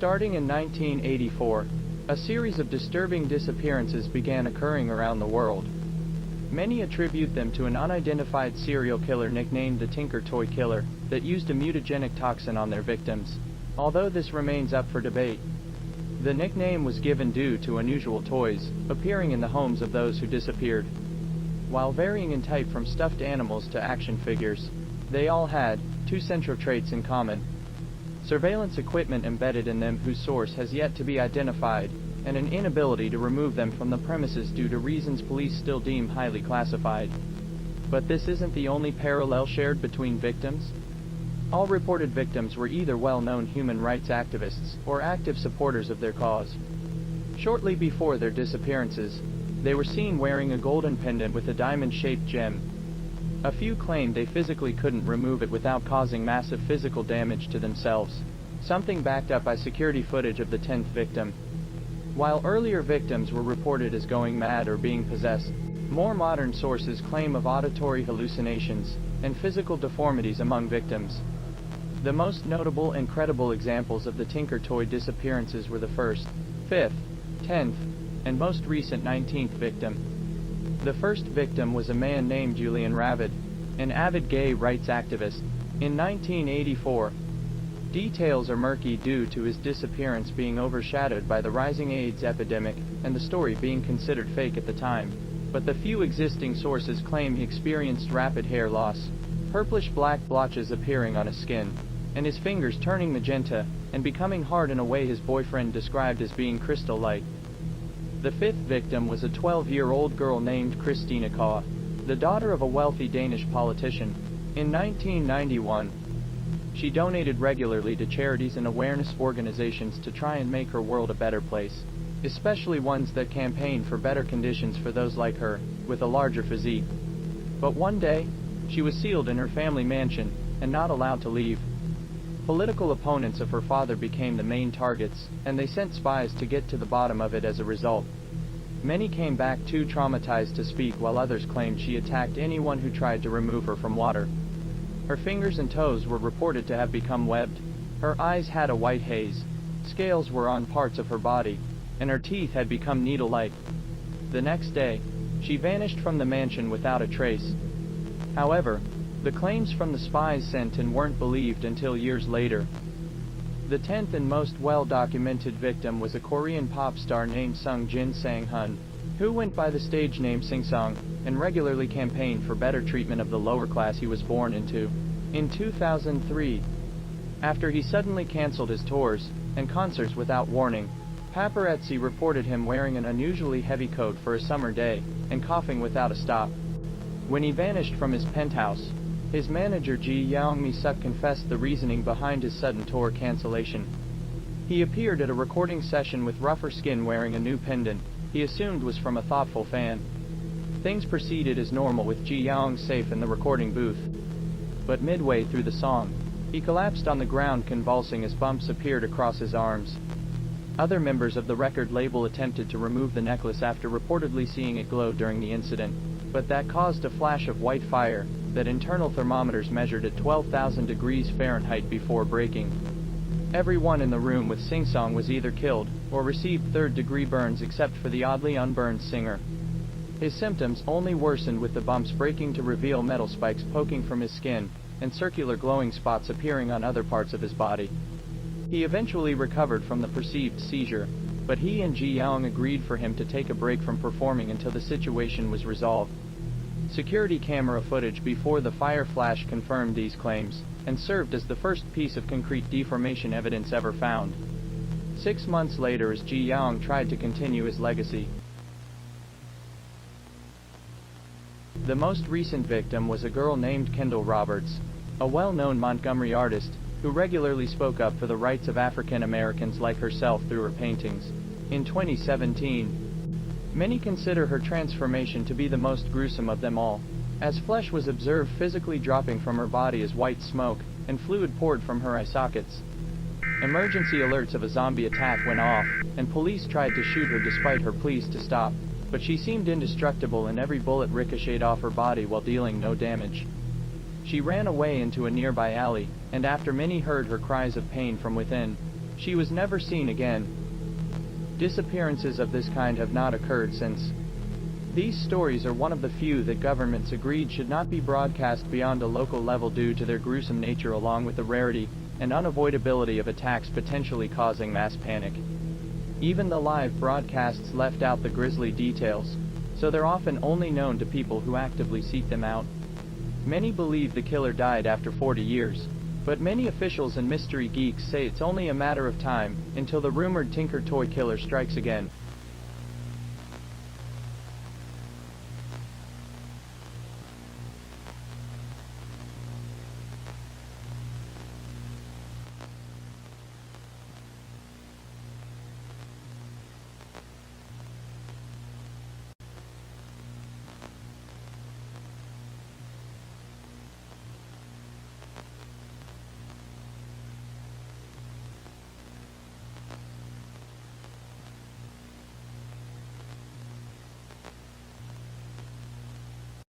Starting in 1984, a series of disturbing disappearances began occurring around the world. Many attribute them to an unidentified serial killer nicknamed the Tinker Toy Killer that used a mutagenic toxin on their victims, although this remains up for debate. The nickname was given due to unusual toys appearing in the homes of those who disappeared. While varying in type from stuffed animals to action figures, they all had two central traits in common: surveillance equipment embedded in them whose source has yet to be identified, and an inability to remove them from the premises due to reasons police still deem highly classified. But this isn't the only parallel shared between victims. All reported victims were either well-known human rights activists or active supporters of their cause. Shortly before their disappearances, they were seen wearing a golden pendant with a diamond-shaped gem. A few claimed they physically couldn't remove it without causing massive physical damage to themselves, something backed up by security footage of the 10th victim. While earlier victims were reported as going mad or being possessed, more modern sources claim of auditory hallucinations and physical deformities among victims. The most notable and credible examples of the Tinker Toy disappearances were the 1st, 5th, 10th, and most recent 19th victim. The first victim was a man named Julian Ravid, an avid gay rights activist. In 1984, details are murky due to his disappearance being overshadowed by the rising AIDS epidemic and the story being considered fake at the time, but the few existing sources claim he experienced rapid hair loss, purplish-black blotches appearing on his skin, and his fingers turning magenta and becoming hard in a way his boyfriend described as being crystal-like. The 5th victim was a 12-year-old girl named Christina Kaw, the daughter of a wealthy Danish politician. In 1991, she donated regularly to charities and awareness organizations to try and make her world a better place, especially ones that campaign for better conditions for those like her, with a larger physique. But one day, she was sealed in her family mansion, and not allowed to leave. Political opponents of her father became the main targets, and they sent spies to get to the bottom of it as a result. Many came back too traumatized to speak, while others claimed she attacked anyone who tried to remove her from water. Her fingers and toes were reported to have become webbed, her eyes had a white haze, scales were on parts of her body, and her teeth had become needle-like. The next day, she vanished from the mansion without a trace. However, the claims from the spies sent in weren't believed until years later. The 10th and most well-documented victim was a Korean pop star named Sung Jin Sang-hun, who went by the stage name Sing Song, and regularly campaigned for better treatment of the lower class he was born into. In 2003, after he suddenly canceled his tours and concerts without warning, paparazzi reported him wearing an unusually heavy coat for a summer day, and coughing without a stop. When he vanished from his penthouse, his manager Ji Young-mi-suk confessed the reasoning behind his sudden tour cancellation. He appeared at a recording session with rougher skin wearing a new pendant he assumed was from a thoughtful fan. Things proceeded as normal with Ji Young safe in the recording booth. But midway through the song, he collapsed on the ground convulsing as bumps appeared across his arms. Other members of the record label attempted to remove the necklace after reportedly seeing it glow during the incident, but that caused a flash of white fire that internal thermometers measured at 12,000 degrees Fahrenheit before breaking. Everyone in the room with Sing Song was either killed or received third-degree burns except for the oddly unburned singer. His symptoms only worsened with the bumps breaking to reveal metal spikes poking from his skin and circular glowing spots appearing on other parts of his body. He eventually recovered from the perceived seizure, but he and Ji Young agreed for him to take a break from performing until the situation was resolved. Security camera footage before the fire flash confirmed these claims, and served as the first piece of concrete deformation evidence ever found. 6 months later, as Ji Young tried to continue his legacy. The most recent victim was a girl named Kendall Roberts, a well-known Montgomery artist, who regularly spoke up for the rights of African Americans like herself through her paintings. In 2017, many consider her transformation to be the most gruesome of them all, as flesh was observed physically dropping from her body as white smoke and fluid poured from her eye sockets. Emergency alerts of a zombie attack went off, and police tried to shoot her despite her pleas to stop, but she seemed indestructible and every bullet ricocheted off her body while dealing no damage. She ran away into a nearby alley, and after many heard her cries of pain from within, She was never seen again. Disappearances of this kind have not occurred since. These stories are one of the few that governments agreed should not be broadcast beyond a local level due to their gruesome nature, along with the rarity and unavoidability of attacks potentially causing mass panic. Even the live broadcasts left out the grisly details, so they're often only known to people who actively seek them out. Many believe the killer died after 40 years, but many officials and mystery geeks say it's only a matter of time until the rumored Tinker Toy Killer strikes again.